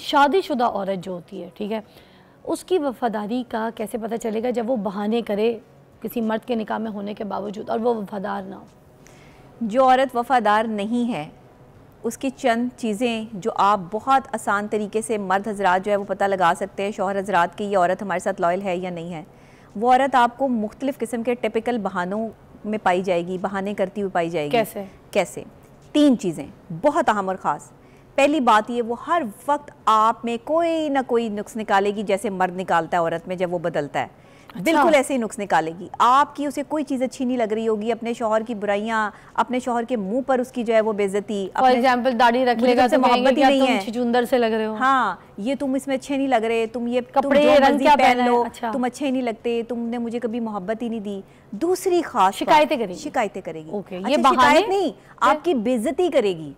शादीशुदा औरत जो होती है, ठीक है, उसकी वफादारी का कैसे पता चलेगा जब वो बहाने करे किसी मर्द के निकाह में होने के बावजूद और वो वफादार ना हो? जो औरत वफादार नहीं है उसकी चंद चीज़ें जो आप बहुत आसान तरीके से मर्द हजरात जो है वो पता लगा सकते हैं शौहर हजरात की ये औरत हमारे साथ लॉयल है या नहीं है। वो औरत आपको मुख्तलिफ़ किस्म के टिपिकल बहानों में पाई जाएगी, बहाने करती हुई पाई जाएगी। कैसे? कैसे? 3 चीज़ें बहुत अहम और ख़ास। पहली बात ये, वो हर वक्त आप में कोई ना कोई नुक्स निकालेगी, जैसे मर्द निकालता है औरत में जब वो बदलता है। अच्छा। बिल्कुल ऐसे ही नुक्स निकालेगी। आपकी उसे कोई चीज़ अच्छी नहीं लग रही होगी, अपने शौहर की बुराइयां, अपने शौहर के मुंह पर उसकी जो है वो बेइज्जती। फॉर एग्जांपल दाढ़ी रख लेगा तो मोहब्बत ही नहीं है, छुचुंदर से लग रहे हो। हाँ, ये तुम इसमें अच्छे नहीं लग रहे, तुम ये कपड़े रंग क्या पहन लो, अच्छा। तुम अच्छे नहीं लगते, तुमने मुझे कभी मोहब्बत ही नहीं दी। दूसरी खास शिकायतें करेगी। शिकायतें करेगी। अच्छा, ये शिकायत नहीं, आपकी बेइज्जती करेगी।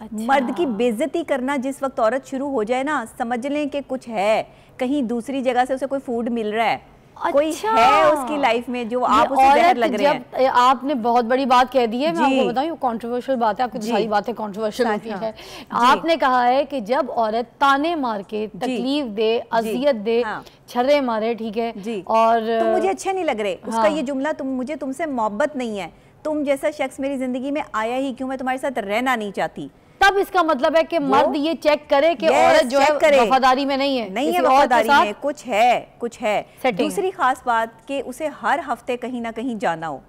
अच्छा। मर्द की बेइज्जती करना जिस वक्त औरत शुरू हो जाए ना, समझ लें कि कुछ है, कहीं दूसरी जगह से उसे कोई फूड मिल रहा है। अच्छा। कोई है उसकी लाइफ में जो आप उसे जहर लग रहे हैं। आपने बहुत बड़ी बात कह दी है, मैं आपको बताऊं, कंट्रोवर्शियल बात है, आपकी सारी बातें कंट्रोवर्शियल होती है। आपने कहा है कि जब औरत ताने मार के तकलीफ दे, अजियत दे, छर्रे मारे, ठीक है, और तुम मुझे अच्छे नहीं लग रहे, उसका ये जुमला, मुझे तुमसे मोहब्बत नहीं है, तुम जैसा शख्स मेरी जिंदगी में आया ही क्यों, मैं तुम्हारे साथ रहना नहीं चाहती, तब इसका मतलब है कि मर्द ये चेक करे कि औरत जो है वफादारी में नहीं है, नहीं है, वफादारी में कुछ है। दूसरी खास बात कि उसे हर हफ्ते कहीं ना कहीं जाना हो,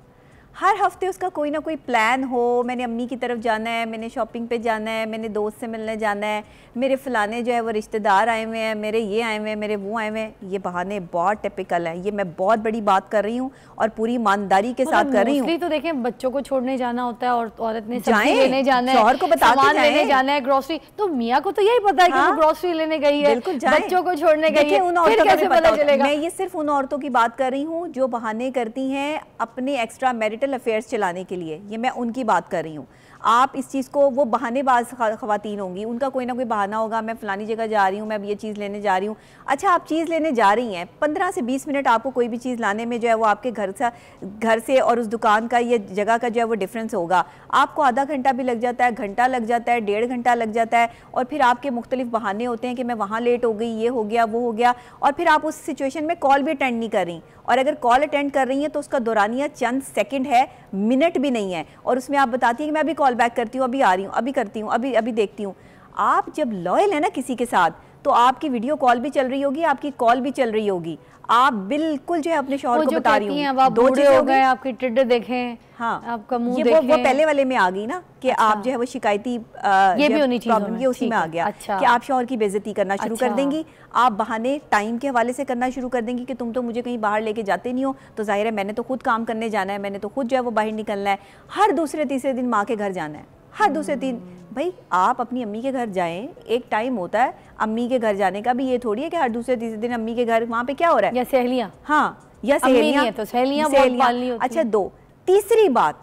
हर हफ्ते उसका कोई ना कोई प्लान हो, मैंने अम्मी की तरफ जाना है, मैंने शॉपिंग पे जाना है, मैंने दोस्त से मिलने जाना है, मेरे फलाने जो है वो रिश्तेदार आए हुए हैं, मेरे ये आए हुए हैं, मेरे वो आए हुए हैं। ये बहाने बहुत टिपिकल हैं, ये मैं बहुत बड़ी बात कर रही हूँ और पूरी ईमानदारी के साथ कर रही हूँ। तो देखें, बच्चों को छोड़ने जाना होता है और औरत ने सब्जी लेने जाना है, सामान लेने जाना है, ग्रोसरी, तो मियाँ को तो यही पता है कि वो ग्रोसरी लेने गई है, बच्चों को छोड़ने गई है, फिर कैसे पता चलेगा? मैं ये सिर्फ उन औरतों की बात कर रही हूँ जो बहाने करती हैं अपने एक्स्ट्रा मैरिटल अफेयर्स चलाने के लिए, ये मैं उनकी बात कर रही हूँ। आप इस चीज़ को, वो बहानेबाज ख़वातीन होंगी, उनका कोई ना कोई बहाना होगा, मैं फ़लानी जगह जा रही हूँ, मैं अब ये चीज़ लेने जा रही हूँ। अच्छा, आप चीज़ लेने जा रही हैं, 15 से 20 मिनट आपको कोई भी चीज़ लाने में जो है वो आपके घर से और उस दुकान का, ये जगह का जो है वो डिफरेंस होगा। आपको आधा घंटा भी लग जाता है, घंटा लग जाता है, 1.5 घंटा लग जाता है, और फिर आपके मुख्तलिफ बहाने होते हैं कि मैं वहाँ लेट हो गई, ये हो गया, वो हो गया, और फिर आप उस सिचुएशन में कॉल भी अटेंड नहीं कर रही, और अगर कॉल अटेंड कर रही हैं तो उसका दौरानिया चंद सेकंड है, मिनट भी नहीं है, और उसमें आप बताती हैं कि मैं अभी कॉल बैक करती हूँ, अभी आ रही हूँ, अभी करती हूँ, अभी देखती हूँ। आप जब लॉयल है ना किसी के साथ, तो आपकी वीडियो कॉल भी चल रही होगी, आपकी कॉल भी चल रही होगी, आप बिल्कुल जो है अपने शौहर को बता रही हूँ। 2 चीजें हो गए, आपकी टिड्डे देखें, हाँ, आपका मुंह ये देखें, वो पहले वाले में आ गई ना कि अच्छा। आप जो है वो शिकायती ये भी होनी चाहिए, प्रॉब्लम ये उसी में आ गया। अच्छा। कि आप शौहर की बेइज्जती करना शुरू कर देंगी, आप बहाने टाइम के हवाले से करना शुरू कर देंगी कि तुम तो मुझे कहीं बाहर लेके जाते नहीं हो, तो जाहिर है मैंने तो खुद काम करने जाना है, मैंने तो खुद जो है वो बाहर निकलना है, हर दूसरे तीसरे दिन माँ के घर जाना है, हर दूसरे दिन। भाई आप अपनी अम्मी के घर जाएं, एक टाइम होता है अम्मी के घर जाने का भी, ये थोड़ी है कि हर दूसरे तीसरे दिन अम्मी के घर, वहाँ पे क्या हो रहा है, या सहेलियाँ, हाँ, या सहेलियाँ, तो सहेलियाँ बहुत पालनी होती हैं। अच्छा, 2, तीसरी बात,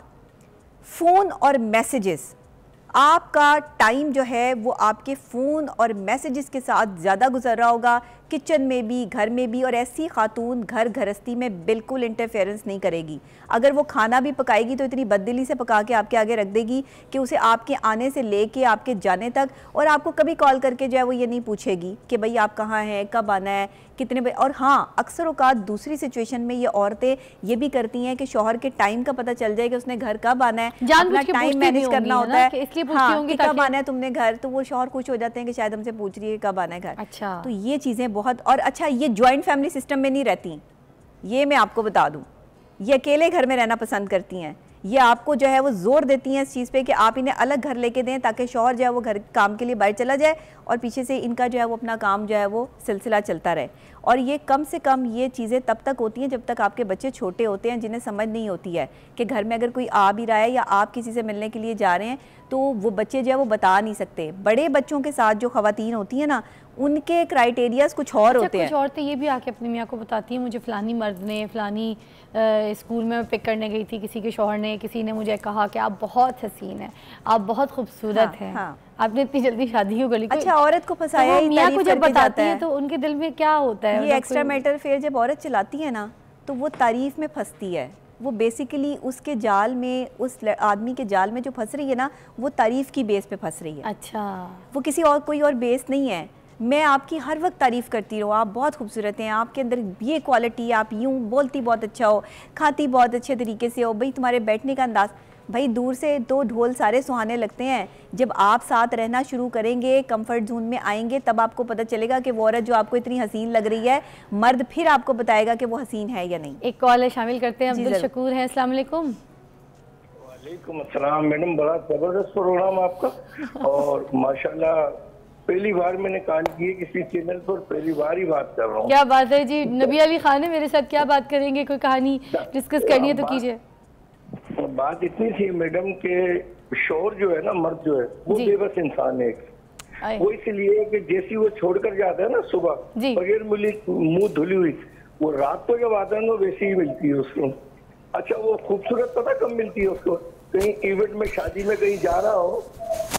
फ़ोन और मैसेजेस। आपका टाइम जो है वो आपके फ़ोन और मैसेजेस के साथ ज़्यादा गुजर रहा होगा, किचन में भी, घर में भी, और ऐसी खातून घर गृहस्थी में बिल्कुल इंटरफेरेंस नहीं करेगी। अगर वो खाना भी पकाएगी तो इतनी बददिली से पका के आपके आगे रख देगी कि उसे आपके आने से लेके आपके जाने तक, और आपको कभी कॉल करके जो है वो ये नहीं पूछेगी कि भाई आप कहाँ हैं, कब आना है, कितने बजे। और हाँ, अक्सर औकात दूसरी सिचुएशन में ये औरतें ये भी करती हैं कि शौहर के टाइम का पता चल जाए कि उसने घर कब आना है, अपना टाइम मैनेज करना होता है, हाँ, कि कब आना है तुमने घर, तो वो शौहर खुश हो जाते हैं कि शायद हमसे पूछ रही है कब आना है घर। अच्छा, तो ये चीज़ें बहुत, और अच्छा, ये जॉइंट फैमिली सिस्टम में नहीं रहती, ये मैं आपको बता दूं, ये अकेले घर में रहना पसंद करती हैं। ये आपको जो है वो जोर देती हैं इस चीज़ पे कि आप इन्हें अलग घर लेके दें ताकि शौहर जो है वो घर काम के लिए बाहर चला जाए और पीछे से इनका जो है वो अपना काम जो है वो सिलसिला चलता रहे। और ये कम से कम ये चीज़ें तब तक होती हैं जब तक आपके बच्चे छोटे होते हैं, जिन्हें समझ नहीं होती है कि घर में अगर कोई आ भी रहा है या आप किसी से मिलने के लिए जा रहे हैं तो वो बच्चे जो है वो बता नहीं सकते। बड़े बच्चों के साथ जो ख़वातीन होती हैं ना, उनके क्राइटेरियाज कुछ और होते हैं। कुछ औरतें ये भी आके अपनी मियाँ को बताती हैं, मुझे फ़लानी मर्द ने, फ़लानी स्कूल में पिक करने गई थी, किसी के शौहर ने, किसी ने मुझे कहा कि आप बहुत हसीन हैं, आप बहुत खूबसूरत हैं, हाँ। आपने इतनी जल्दी शादी क्यों कर ली? अच्छा, औरत को फंसाया ही मियाँ को जब बताती है तो उनके दिल में क्या होता है? ये एक्स्ट्रा मैरिटल अफेयर जब औरत चलाती है ना तो वो तारीफ में फंसती है। वो बेसिकली उसके जाल में, उस आदमी के जाल में जो फंस रही है ना, वो तारीफ की बेस पे फंस रही है। अच्छा, वो किसी और कोई और बेस नहीं है। मैं आपकी हर वक्त तारीफ़ करती रहूँ, आप बहुत खूबसूरत हैं, आपके अंदर ये क्वालिटी, आप यूँ बोलती बहुत अच्छा हो, खाती बहुत अच्छे तरीके से हो, भाई तुम्हारे बैठने का अंदाज़, भाई दूर से तो ढोल सारे सुहाने लगते हैं, जब आप साथ रहना शुरू करेंगे, कंफर्ट जोन में आएंगे, तब आपको पता चलेगा कि वो औरत जो आपको इतनी हसीन लग रही है, मर्द फिर आपको बताएगा कि वो हसीन है या नहीं। एक कॉल है, शामिल करते हैं। अब्दुल शकूर हैं, अस्सलाम वालेकुम। वालेकुम अस्सलाम मैडम, बड़ा जबरदस्त प्रोग्राम आपका और माशाल्लाह पहली बार मैंने कॉल की है किसी चैनल पर, पहली बार ही बात कर रहा हूँ। क्या बात है जी, नबी अली खान है मेरे साथ, क्या बात करेंगे, कोई कहानी डिस्कस करनी है तो कीजिए। बात इतनी थी मैडम के शोर जो है ना, मर्द जो है वो बेबस इंसान है, वो इसलिए कि जैसी वो छोड़कर जाता है ना सुबह बगैर मुंह धुली हुई, वो रात को जब आता है ना वैसी ही मिलती है उसको। अच्छा वो खूबसूरत पता कब मिलती है उसको, कहीं इवेंट में शादी में कहीं जा रहा हो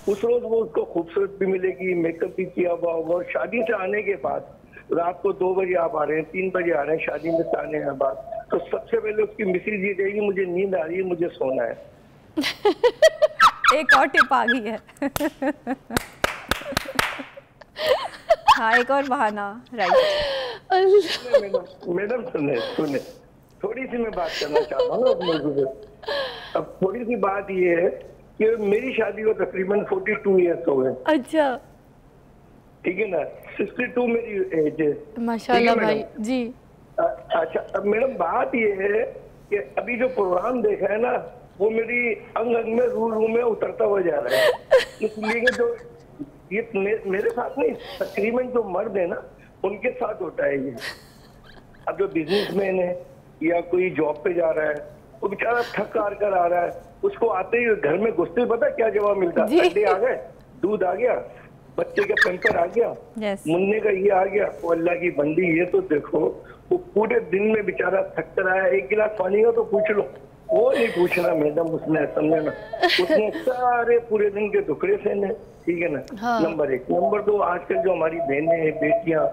उस रोज वो उसको खूबसूरत भी मिलेगी, मेकअप भी किया हुआ होगा, और शादी से आने के बाद रात को 2 बजे आप आ रहे हैं, 3 बजे आ रहे हैं शादी में से आने के बाद, तो सबसे पहले उसकी मिसेज ये कहेगी मुझे नींद आ रही है, मुझे सोना है। एक और टिप आ गई है। हाँ एक और बहाना, राइट। मैडम सुने थोड़ी सी मैं बात करना चाहता हूँ ना। अब थोड़ी सी बात ये है कि मेरी शादी को तकरीबन 42 ईयर्स हो गए। अच्छा ठीक है ना, 62 मेरी एज है माशाल्लाह भाई जी। अच्छा अब मैडम बात ये है कि अभी जो प्रोग्राम देखा है ना वो मेरी अंग अंग में रूह में उतरता हुआ जा रहा है, इसलिए जो ये मेरे साथ नहीं तकरीबन जो मर्द है ना उनके साथ होता है ये। अब जो बिजनेसमैन है या कोई जॉब पे जा रहा है वो बेचारा थक हार कर आ रहा है, उसको आते ही घर में घुसते ही पता क्या जवाब मिलता है, अंडे आ गए, दूध आ गया, बच्चे का पेम्पर आ गया, मुन्ने का ये आ गया। वो अल्लाह की बंदी ये तो देखो, वो पूरे दिन में बेचारा थक कर आया, 1 गिलास पानी का तो पूछ लो, वो नहीं पूछना मैडम उसने, समझे ना, उसने सारे पूरे दिन के दुखड़े सहने। ठीक है ना। हाँ। नंबर 1। नंबर 2, आजकल जो हमारी बहनें बेटियां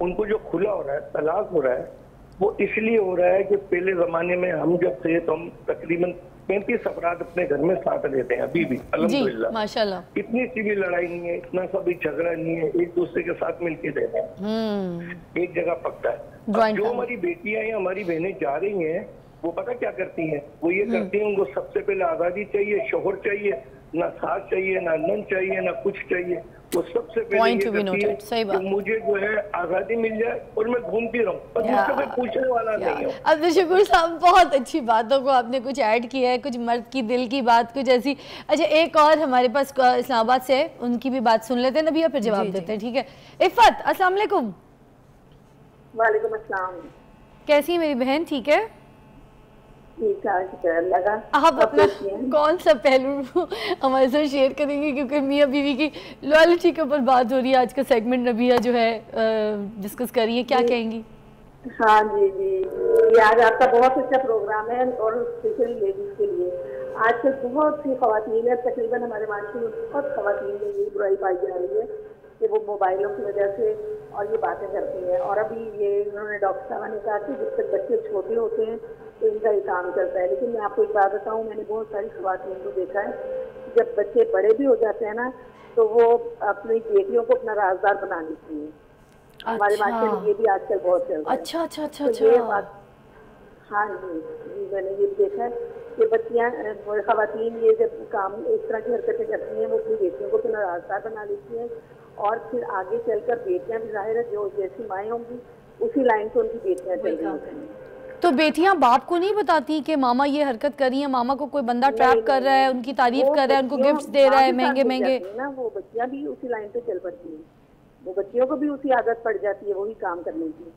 उनको जो खुला हो रहा है, तलाक हो रहा है, वो इसलिए हो रहा है कि पहले जमाने में हम जब थे तो हम तकरीबन 35 अफराद अपने घर में साथ रहते हैं अभी भी अल्हम्दुलिल्लाह, माशाल्लाह। इतनी सी भी लड़ाई नहीं है, इतना सा भी झगड़ा नहीं है, एक दूसरे के साथ मिलकर रहते हैं, एक जगह पकता है। जो हमारी बेटियां या हमारी बहनें जा रही हैं वो पता क्या करती हैं, वो ये करती हैं उनको सबसे पहले आजादी चाहिए, शोहर चाहिए, ना सास चाहिए, ना नंद चाहिए, ना कुछ चाहिए, वो सबसे पहले ये करती है कि मुझे जो है आजादी मिल जाए और मैं घूमती रहूं, पर मुझसे कोई पूछने वाला नहीं है। अब्दुल शकूर साहब बहुत अच्छी बातों को आपने कुछ ऐड किया है, कुछ मर्द की दिल की बात कुछ ऐसी। अच्छा एक और हमारे पास इस्लामाबाद से है, उनकी भी बात सुन लेते हैं नबी, फिर जवाब देते हैं। ठीक है, इफ़त अस्सलाम वालेकुम। वालेकुम अस्सलाम। कैसी है मेरी बहन? ठीक है, लगा आप अपना कौन सा पहलू हमारे साथ शेयर करेंगे, क्योंकि मियाँ बीवी की लॉयल्टी के ऊपर बात हो रही है, आज का सेगमेंट नबिया जो है डिस्कस कर रही है, क्या कहेंगी? हाँ जी जी, ये आज आपका बहुत अच्छा प्रोग्राम है और स्पेशली लेडीज के लिए। आजकल बहुत सी खवातीन है, तकरीबन हमारे माशरे में बहुत खवातीन में ये बुराई पाई जा रही है कि वो मोबाइलों की वजह से और ये बातें करती हैं। और अभी ये उन्होंने डॉक्टर साहब ने कहा कि जब तक बच्चे छोटे होते हैं तो इनका ये काम चलता है, लेकिन मैं आपको एक बात बताऊं, मैंने बहुत सारी खवातीन को देखा है जब बच्चे बड़े भी हो जाते हैं ना तो वो अपनी बेटियों को अपना राजदार बना लेती हैं। हमारे माशरे में ये भी आजकल बहुत चल रहा है। अच्छा अच्छा अच्छा तो ये बात, हाँ जी, मैंने ये भी देखा है कि बच्चियाँ खवातीन ये जब काम इस तरह की हरकतें करती हैं वो अपनी बेटियों को अपना राजदार बना लेती हैं, और फिर आगे चलकर बेटियां भी जाहिर है जो जैसी माएँ होंगी उसी लाइन से उनकी बेटियां चल रही होती हैं। तो बेटियां बाप को नहीं बताती कि मामा ये हरकत कर रही है, मामा को कोई बंदा ट्रैप कर रहा है, उनकी तारीफ कर रहा है, उनको गिफ्ट्स दे रहा है महंगे महंगे ना, वो बच्चियां भी उसी लाइन पे चल पड़ती हैं, वो बच्चियों को भी उसी आदत पड़ जाती है वही काम करने की।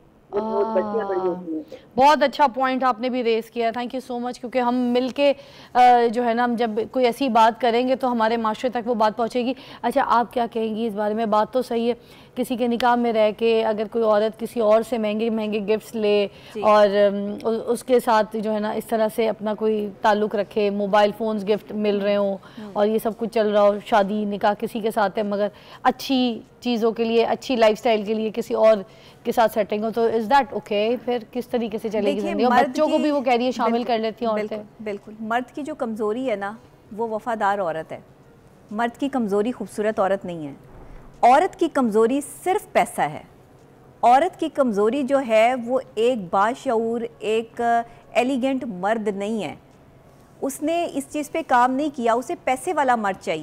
बहुत अच्छा पॉइंट आपने भी रेस किया, थैंक यू सो मच, क्योंकि हम मिलके जो है ना, हम जब कोई ऐसी बात करेंगे तो हमारे माशरे तक वो बात पहुंचेगी। अच्छा आप क्या कहेंगी इस बारे में? बात तो सही है, किसी के निकाह में रह के अगर कोई औरत किसी और से महंगे महंगे गिफ्ट्स ले और उसके साथ जो है ना इस तरह से अपना कोई ताल्लुक़ रखे, मोबाइल फ़ोन्स गिफ्ट मिल रहे हों और ये सब कुछ चल रहा हो, शादी निकाह किसी के साथ है मगर अच्छी चीज़ों के लिए, अच्छी लाइफस्टाइल के लिए किसी और के साथ सेटिंग हो, तो इज़ दैट ओके? फिर किस तरीके से चलेगी ज़िंदगी? और बच्चों को भी वो कह रही है शामिल कर लेती हैं औरतें। बिल्कुल, मर्द की जो कमज़ोरी है ना वो वफ़ादार औरत है। मर्द की कमज़ोरी खूबसूरत औरत नहीं है। औरत की कमज़ोरी सिर्फ पैसा है। औरत की कमज़ोरी जो है वो एक बाशऊर, एक एलिगेंट मर्द नहीं है। उसने इस चीज़ पे काम नहीं किया, उसे पैसे वाला मर्द चाहिए।